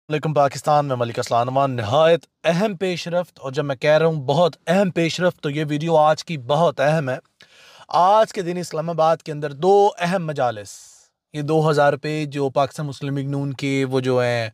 लेकिन पाकिस्तान में मलिक असलान नहायत अहम पेशरफ्त। और जब मैं कह रहा हूँ बहुत अहम पेशरफ्त तो ये वीडियो आज की बहुत अहम है। आज के दिन इस्लामाबाद के अंदर दो अहम मजालिस, ये 2000 पे जो पाकिस्तान मुस्लिम लीग नून के वो जो हैं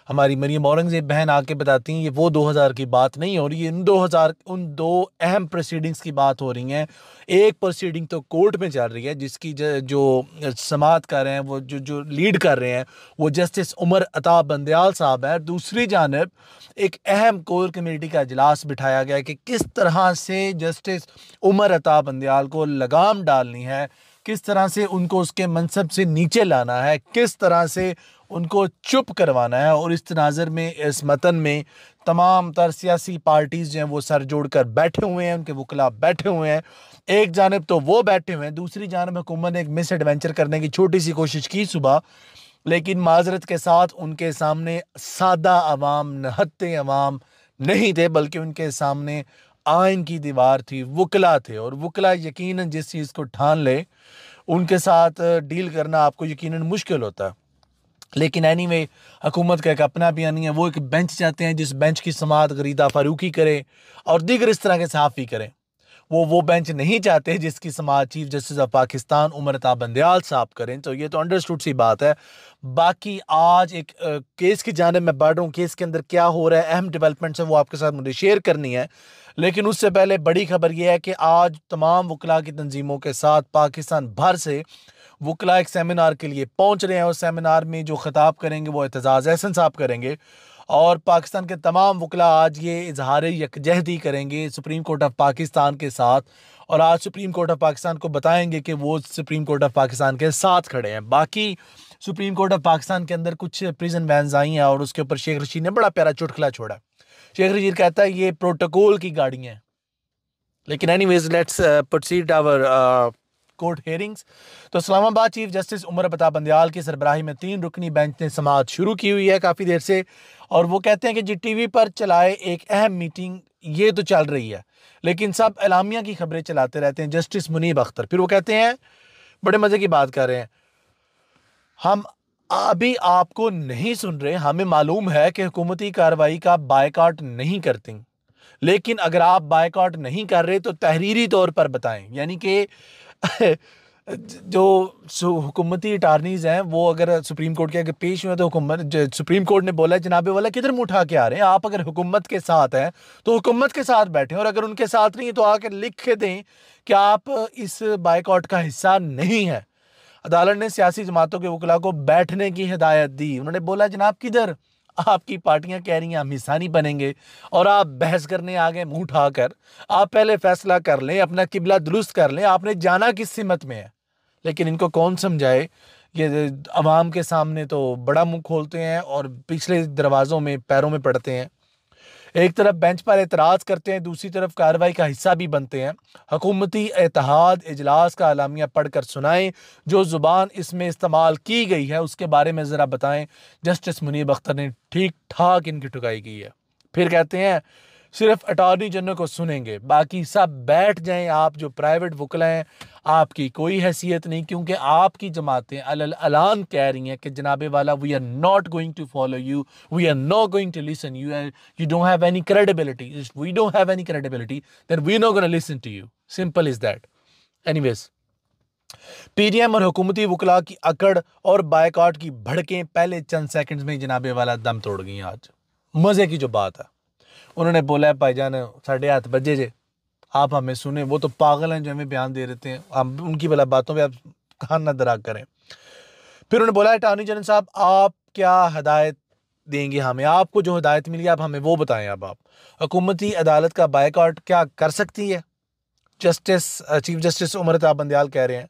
हमारी मरियम औरंगजेब बहन आके बताती हैं, ये वो 2000 की बात नहीं हो रही है। इन 2000 उन दो अहम प्रोसीडिंग्स की बात हो रही हैं। एक प्रोसीडिंग तो कोर्ट में चल रही है जिसकी जो समाअत कर रहे हैं, वो जो जो लीड कर रहे हैं वो जस्टिस उमर अता बंदयाल साहब है। दूसरी जानब एक अहम कोर कमेटी का इजलास बिठाया गया कि किस तरह से जस्टिस उमर अता बंदयाल को लगाम डालनी है, किस तरह से उनको उसके मनसब से नीचे लाना है, किस तरह से उनको चुप करवाना है। और इस तनाज़र में, इस मतन में तमाम तर सियासी पार्टीज़ जो हैं वो सर जोड़कर बैठे हुए हैं, उनके वकला बैठे हुए हैं। एक जानब तो वो बैठे हुए हैं, दूसरी जानब हुकूमत ने एक मिस एडवेंचर करने की छोटी सी कोशिश की सुबह, लेकिन माजरत के साथ उनके सामने सादा अवाम, नहत्ते अवाम नहीं थे, बल्कि उनके सामने आइन की दीवार थी, वकला थे। और वकला यकीनन जिस चीज़ को ठान ले उनके साथ डील करना आपको यकीनन मुश्किल होता है। लेकिन एनीवे हुकूमत का एक अपना बयान है, वो एक बेंच चाहते हैं जिस बेंच की समाअत गरीदा फारूकी करे और दीगर इस तरह के सहाफ़ी करें। वो बेंच नहीं चाहते जिसकी समाअत chief justice of Pakistan Umar Ata Bandial साहब करें। तो ये तो अंडरस्टूड सी बात है। बाकी आज एक केस की जानिब मैं बढ़ रहा हूँ, केस के अंदर क्या हो रहा है, अहम डेवलपमेंट्स है वो आपके साथ मुझे शेयर करनी है। लेकिन उससे पहले बड़ी खबर यह है कि आज तमाम वकला की तंजीमों के साथ पाकिस्तान भर से वकला एक सेमिनार के लिए पहुंच रहे हैं। उस सेमिनार में जो खिताब करेंगे वो एतजाज़ एहसन साहब करेंगे और पाकिस्तान के तमाम वकला आज ये इजहार यकजहती करेंगे सुप्रीम कोर्ट ऑफ पाकिस्तान के साथ। और आज सुप्रीम कोर्ट ऑफ पाकिस्तान को बताएंगे कि वो सुप्रीम कोर्ट ऑफ पाकिस्तान के साथ खड़े हैं। बाकी सुप्रीम कोर्ट ऑफ पाकिस्तान के अंदर कुछ प्रिजन वैन्स आई हैं और उसके ऊपर शेख रशीद ने बड़ा प्यारा चुटकुला छोड़ा। शेख रशीद कहता है ये प्रोटोकॉल की गाड़ियाँ हैं। लेकिन anyways let's proceed our court hearings. तो इस्लामाबाद चीफ जस्टिस उमर अता बंदयाल की सरबराही में 3 रुकनी बेंच ने समाअत शुरू की हुई है काफ़ी देर से। और वो कहते हैं कि जी टीवी पर चलाए एक अहम मीटिंग ये तो चल रही है, लेकिन सब एलामिया की खबरें चलाते रहते हैं। जस्टिस मुनीब अख्तर फिर वो कहते हैं, बड़े मज़े की बात कर रहे हैं, हम अभी आपको नहीं सुन रहे, हमें मालूम है कि हुकूमती कार्रवाई का बायकॉट नहीं करती, लेकिन अगर आप बायकॉट नहीं कर रहे तो तहरीरी तौर पर बताएं। यानी कि जो हुकूमती अटारनीज हैं वो अगर सुप्रीम कोर्ट के आगे पेश हुए तो सुप्रीम कोर्ट ने बोला जनाबे वाला किधर मुंह उठा के आ रहे हैं, आप अगर हुकूमत के साथ हैं तो हुकूमत के साथ बैठे, और अगर उनके साथ नहीं है तो आकर लिख के दें कि आप इस बायकॉट का हिस्सा नहीं है। अदालत ने सियासी जमातों के वकला को बैठने की हिदायत दी। उन्होंने बोला जनाब किधर, आपकी पार्टियां कह रही हैं हम हिस्सा नहीं बनेंगे और आप बहस करने आ गए मुंह उठाकर। आप पहले फैसला कर लें, अपना किबला दुरुस्त कर लें, आपने जाना किस सिमत में है। लेकिन इनको कौन समझाए, ये अवाम के सामने तो बड़ा मुंह खोलते हैं और पिछले दरवाज़ों में पैरों में पड़ते हैं। एक तरफ बेंच पर एतराज करते हैं, दूसरी तरफ कार्रवाई का हिस्सा भी बनते हैं। हुकूमती इत्तेहाद इजलास का अलामिया पढ़कर सुनाएं, जो ज़ुबान इसमें इस्तेमाल की गई है उसके बारे में ज़रा बताएं। जस्टिस मुनीब अख्तर ने ठीक ठाक इनकी ठुकाई की है। फिर कहते हैं सिर्फ अटॉर्नी जनरल को सुनेंगे, बाकी सब बैठ जाएं। आप जो प्राइवेट वकला हैं आपकी कोई हैसियत नहीं, क्योंकि आपकी जमातें अलल ऐलान कह रही हैं कि जनाबे वाला we are not going to follow you, we are not going to listen you, you don't have any credibility. If we don't have any credibility, then we're not going to listen to you. Simple is that. Anyways, PDM और हुकूमती वकला की अकड़ और boycott की भड़कें पहले चंद seconds में जनाबे वाला दम तोड़ गई। आज मज़े की जो बात है, उन्होंने बोला है भाईजान 8:30 बजे जे आप हमें सुने, वो तो पागल हैं जो हमें बयान दे रहे थे, हम उनकी भला बातों पे आप कान ना दराग करें। फिर उन्होंने बोला अटॉर्नी जनरल साहब आप क्या हिदायत देंगे हमें, आपको जो हिदायत मिली आप हमें वो बताएं। अब आप हुकूमती अदालत का बायकॉट क्या कर सकती है? चीफ जस्टिस उमर अता बंदयाल कह रहे हैं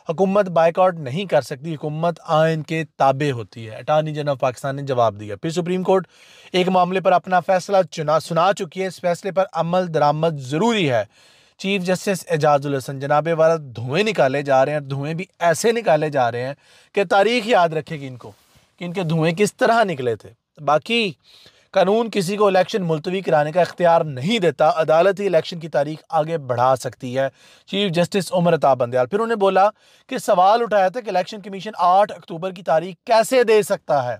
हुकूमत बायकॉट नहीं कर सकती, हुकूमत आइन के ताबे होती है। अटॉर्नी जनरल ऑफ पाकिस्तान ने जवाब दिया। फिर सुप्रीम कोर्ट एक मामले पर अपना फैसला सुना चुकी है, इस फैसले पर अमल दरामद ज़रूरी है। चीफ जस्टिस एजाजुल हसन जनाबे वाला धुएं निकाले जा रहे हैं, धुएं भी ऐसे निकाले जा रहे हैं कि तारीख याद रखेगी इनको कि इनके धुएं किस तरह निकले थे। बाकी कानून किसी को इलेक्शन मुलतवी कराने का इख्तियार नहीं देता, अदालत ही इलेक्शन की तारीख आगे बढ़ा सकती है। चीफ जस्टिस उमर अता बंदयाल फिर उन्होंने बोला कि सवाल उठाया था कि इलेक्शन कमीशन 8 अक्टूबर की तारीख कैसे दे सकता है,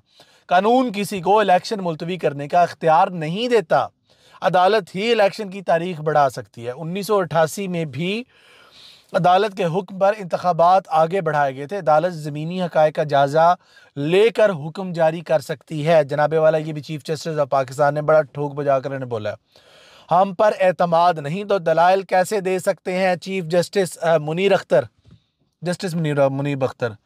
कानून किसी को इलेक्शन मुलतवी करने का इख्तियार नहीं देता। अदालत ही इलेक्शन की तारीख बढ़ा सकती है। 1988 में भी अदालत के हुक्म पर इंतखाबात आगे बढ़ाए गए थे। अदालत ज़मीनी हक़ाइक़ का जायज़ा लेकर हुक्म जारी कर सकती है। जनाबे वाला ये भी चीफ जस्टिस ऑफ पाकिस्तान ने बड़ा ठोक बजा कर इन्हें बोला, हम पर एतमाद नहीं तो दलाइल कैसे दे सकते हैं। Chief justice Munir Akhtar, justice Munir Akhtar,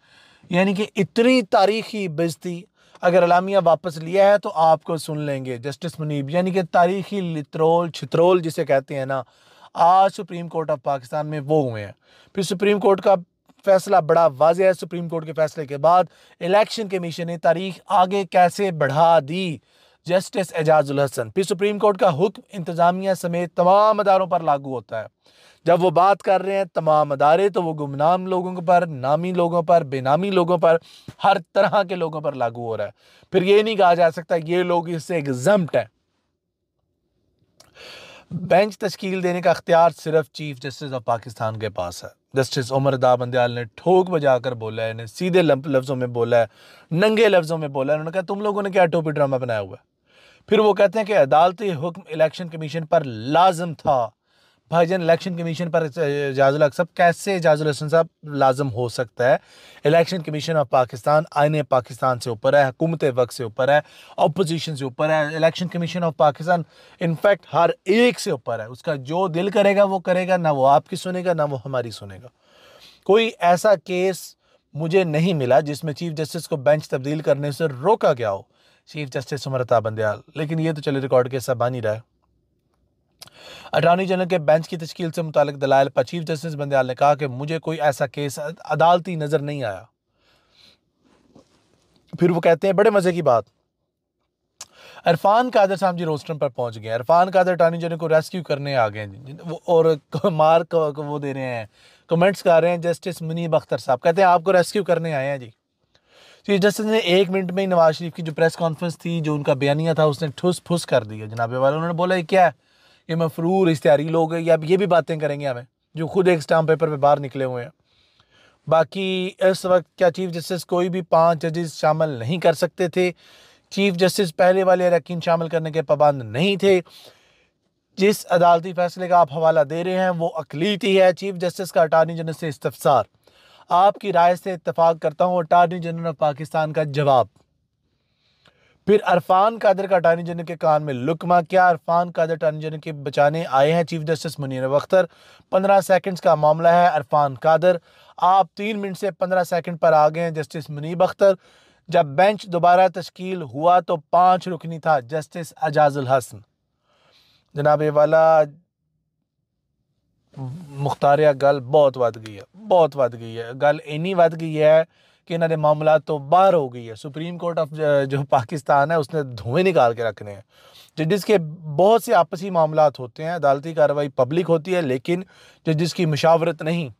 यानी कि इतनी तारीखी बेइज्जती अगर अलामिया वापस लिया है तो आपको सुन लेंगे। जस्टिस मुनीब यानी कि तारीखी लित्रोल छित्रोल जिसे कहते हैं ना, आज सुप्रीम कोर्ट ऑफ पाकिस्तान में वो हुए हैं। फिर सुप्रीम कोर्ट का फैसला बड़ा वाज़ेह है। सुप्रीम कोर्ट के फैसले के बाद इलेक्शन कमीशन ने तारीख आगे कैसे बढ़ा दी, जस्टिस एजाजुल हसन। फिर सुप्रीम कोर्ट का हुक्म इंतजामिया समेत तमाम अदारों पर लागू होता है। जब वो बात कर रहे हैं तमाम अदारे, तो वो गुमनाम लोगों पर, नामी लोगों पर, बेनामी लोगों पर, हर तरह के लोगों पर लागू हो रहा है। फिर ये नहीं कहा जा सकता ये लोग इससे एग्जम्प्ट है। बेंच तश्कील देने का अख्तियार सिर्फ चीफ जस्टिस ऑफ पाकिस्तान के पास है। जस्टिस उमर रज़ा बंदयाल ने ठोक बजाकर बोला है, इन्हें सीधे लफ्ज़ों में बोला है, नंगे लफ्ज़ों में बोला है। उन्होंने कहा तुम लोगों ने क्या टोपी ड्रामा बनाया हुआ है। फिर वो कहते हैं कि अदालती हुक्म इलेक्शन कमीशन पर लाजम था। भाईजान, इलेक्शन कमीशन पर एजाजुल हक साहब कैसे एजाजुल हसन साहब लाजम हो सकता है? इलेक्शन कमीशन ऑफ पाकिस्तान आईने पाकिस्तान से ऊपर है, हुकूमत वक्त से ऊपर है, अपोजिशन से ऊपर है। Election commission of Pakistan in fact हर एक से ऊपर है। उसका जो दिल करेगा वो करेगा, ना वो आपकी सुनेगा ना वो हमारी सुनेगा। कोई ऐसा केस मुझे नहीं मिला जिसमें चीफ जस्टिस को बेंच तब्दील करने से रोका गया हो, चीफ जस्टिस उमर रज़ा बंदयाल। लेकिन ये तो चले रिकॉर्ड के हिस्सा बन ही रहा है। अटॉर्नी जनरल के बेंच की तश्कील से मुतालिक दलाइल पर चीफ जस्टिस बंदयाल ने कहा कि मुझे कोई ऐसा केस अदालती नजर नहीं आया। फिर वो कहते हैं बड़े मजे की बात, इरफान कादर साहब जी रोस्टरम पर पहुंच गए। इरफान कादर अटॉर्नी जनरल को रेस्क्यू करने आ गए और मार्क वो दे रहे हैं, कमेंट्स कर रहे हैं। जस्टिस मुनीब अख्तर साहब कहते हैं आपको रेस्क्यू करने आए हैं जी। चीफ जस्टिस ने 1 मिनट में ही नवाज शरीफ की जो प्रेस कॉन्फ्रेंस थी, जो उनका बयानिया था, उसने ठुस फुस कर दिया जनाबे वाला। उन्होंने बोला ये क्या है, ये मफरूर इश्तिहारी लोग हैं या ये भी बातें करेंगे हमें, जो खुद एक स्टाम्प पेपर पे बाहर निकले हुए हैं। बाकी इस वक्त क्या चीफ जस्टिस कोई भी 5 जजेस शामिल नहीं कर सकते थे? चीफ जस्टिस पहले वाले अरकान शामिल करने के पाबंद नहीं थे। जिस अदालती फैसले का आप हवाला दे रहे हैं वो अकलीती है। चीफ जस्टिस का अटॉर्नी जनरल से इस्तफसार, आपकी राय से इत्तफाक करता हूँ। अटॉर्नी जनरल ऑफ पाकिस्तान का जवाब। फिर इरफान कादर का अटॉर्नी जनरल के कान में लुकमा, क्या इरफान कादर अटॉर्नी जनरल के बचाने आए हैं chief justice Munir Akhtar? 15 seconds का मामला है। इरफान कादर, आप 3 मिनट से 15 सेकंड पर आ गए हैं जस्टिस मुनीर अख्तर। जब बेंच दोबारा तश्कील हुआ तो 5 रुकनी था, जस्टिस एजाजुल हसन। जनाबे वाला मुख्तारिया गल बहुत वध गई है, बहुत वध गई है। गल इन्नी वध गई है कि इन्होंने मामला तो बाहर हो गई है। सुप्रीम कोर्ट ऑफ जो पाकिस्तान है उसने धुएं निकाल के रखने हैं। जजिस के बहुत से आपसी मामलात होते हैं, अदालती कार्रवाई पब्लिक होती है, लेकिन जजिस की मुशावरत नहीं।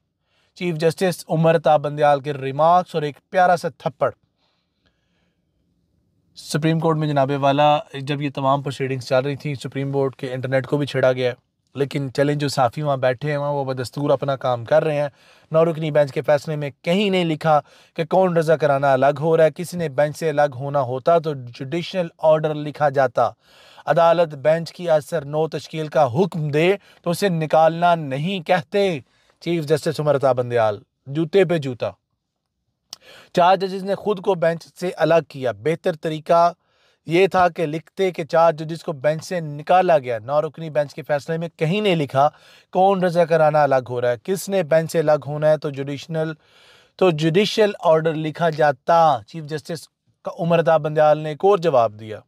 चीफ जस्टिस उमर रज़ा बंदयाल के रिमार्क्स और एक प्यारा सा थप्पड़ सुप्रीम कोर्ट में जनाबे वाला। जब ये तमाम प्रोसीडिंग्स चल रही थी, सुप्रीम कोर्ट के इंटरनेट को भी छेड़ा गया, लेकिन चलें जो साफ़ी वहाँ बैठे हैं वहाँ वो बदस्तूर अपना काम कर रहे हैं। 9 रुकनी बेंच के फैसले में कहीं नहीं लिखा कि कौन रजा कराना अलग हो रहा है। किसी ने बेंच से अलग होना होता तो जुडिशल ऑर्डर लिखा जाता। अदालत बेंच की असर 9 तश्कील का हुक्म दे तो उसे निकालना नहीं कहते। चीफ जस्टिस उमर रज़ा बंदयाल, जूते पे जूता। 4 जजेस ने खुद को बेंच से अलग किया। बेहतर तरीका ये था कि लिखते कि 4 जजेस को बेंच से निकाला गया। 9 रुकनी बेंच के फैसले में कहीं नहीं लिखा कौन रजा कराना अलग हो रहा है, किसने बेंच से अलग होना है तो जुडिशल ऑर्डर लिखा जाता। चीफ जस्टिस का उमर रज़ा बंदयाल ने एक और जवाब दिया।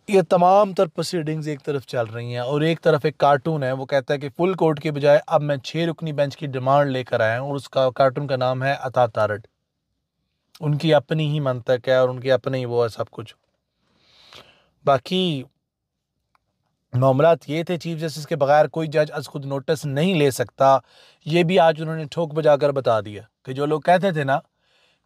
ये तमाम तर प्रोसीडिंग्स एक तरफ चल रही हैं और एक तरफ एक कार्टून है। वो कहता है कि फुल कोर्ट के बजाय अब मैं 6 रुकनी बेंच की डिमांड लेकर आया हूँ और उसका कार्टून का नाम है अता तारड़। उनकी अपनी ही मंतक है और उनकी अपनी ही वो है सब कुछ। बाकी मामलात ये थे, चीफ जस्टिस के बगैर कोई जज अज खुद नोटिस नहीं ले सकता। ये भी आज उन्होंने ठोक बजाकर बता दिया कि जो लोग कहते थे ना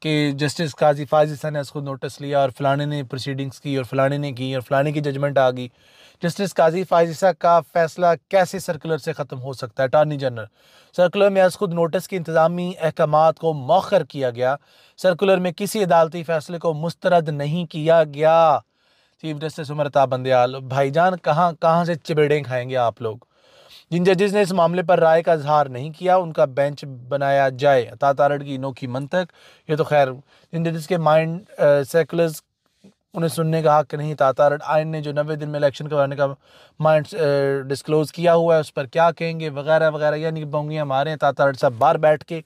कि जस्टिस काजी फाजिल ने खुद नोटिस लिया और फलाने ने प्रोसीडिंग्स की और फलाने ने की और फलाने की जजमेंट आ गई। जस्टिस काजी फायज़ का फैसला कैसे सर्कुलर से ख़त्म हो सकता है? अटॉर्नी जनरल सर्कुलर में आज खुद नोटिस के इंतज़ामी अहकामात को मौखर किया गया। सर्कुलर में किसी अदालती फैसले को मुस्तरद नहीं किया गया। चीफ जस्टिस उमर अता बंदयाल, भाईजान कहाँ कहाँ से चिबेड़ें खाएंगे आप लोग? जिन जजेस ने इस मामले पर राय का इजहार नहीं किया उनका बेंच बनाया जाए। अता तारड़ की अनोखी मंतक। ये तो खैर जिन जजेस के माइंड सेकुलर्स उन्हें सुनने का हक नहीं। अता तारड़ आइन ने जो 90 दिन में इलेक्शन करवाने का माइंड डिस्क्लोज किया हुआ है उस पर क्या कहेंगे वगैरह वगैरह, यानी कि बोंगियाँ मारे। अता तारड़ साहब बाहर बैठ के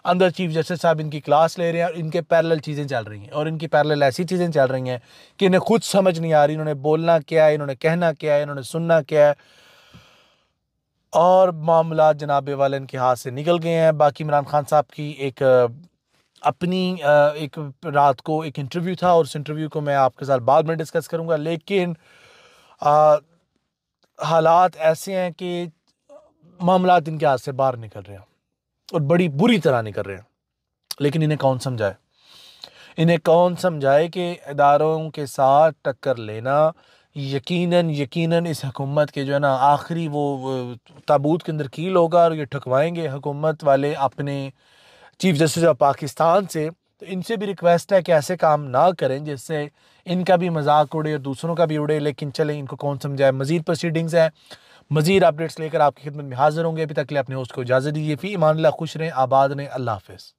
अंदर चीफ जस्टिस साहब इनकी क्लास ले रहे हैं और इनके पैरेलल चीज़ें चल रही हैं, और इनकी पैरेलल ऐसी चीज़ें चल रही हैं कि इन्हें खुद समझ नहीं आ रही इन्होंने बोलना क्या है, इन्होंने कहना क्या है, इन्होंने सुनना क्या है, और मामला जनाबे वाले इनके हाथ से निकल गए हैं। बाकी इमरान खान साहब की एक अपनी एक रात को एक इंटरव्यू था और उस इंटरव्यू को मैं आपके साथ बाद में डिस्कस करूंगा, लेकिन हालात ऐसे हैं कि मामला इनके हाथ से बाहर निकल रहे हैं और बड़ी बुरी तरह निकल रहे हैं। लेकिन इन्हें कौन समझाए? इन्हें कौन समझाए कि इदारों के साथ टक्कर लेना यकीनन इस हुकूमत के जो है ना आखिरी वो ताबूत के अंदर कील होगा और ये ठकवाएंगे हुकूमत वाले अपने चीफ जस्टिस ऑफ पाकिस्तान से। तो इनसे भी रिक्वेस्ट है कि ऐसे काम ना करें जिससे इनका भी मजाक उड़े और दूसरों का भी उड़े। लेकिन चलें, इनको कौन समझाए। मजीद प्रोसीडिंग्स है, मजीद अपडेट्स लेकर आपकी खिदमत में हाजिर होंगे। अभी तक के लिए अपने होस्ट को इजाज़त दीजिए। फ़ी अमान अल्लाह, खुश रहें, आबाद रहें, अल्लाह हाफ़िज़।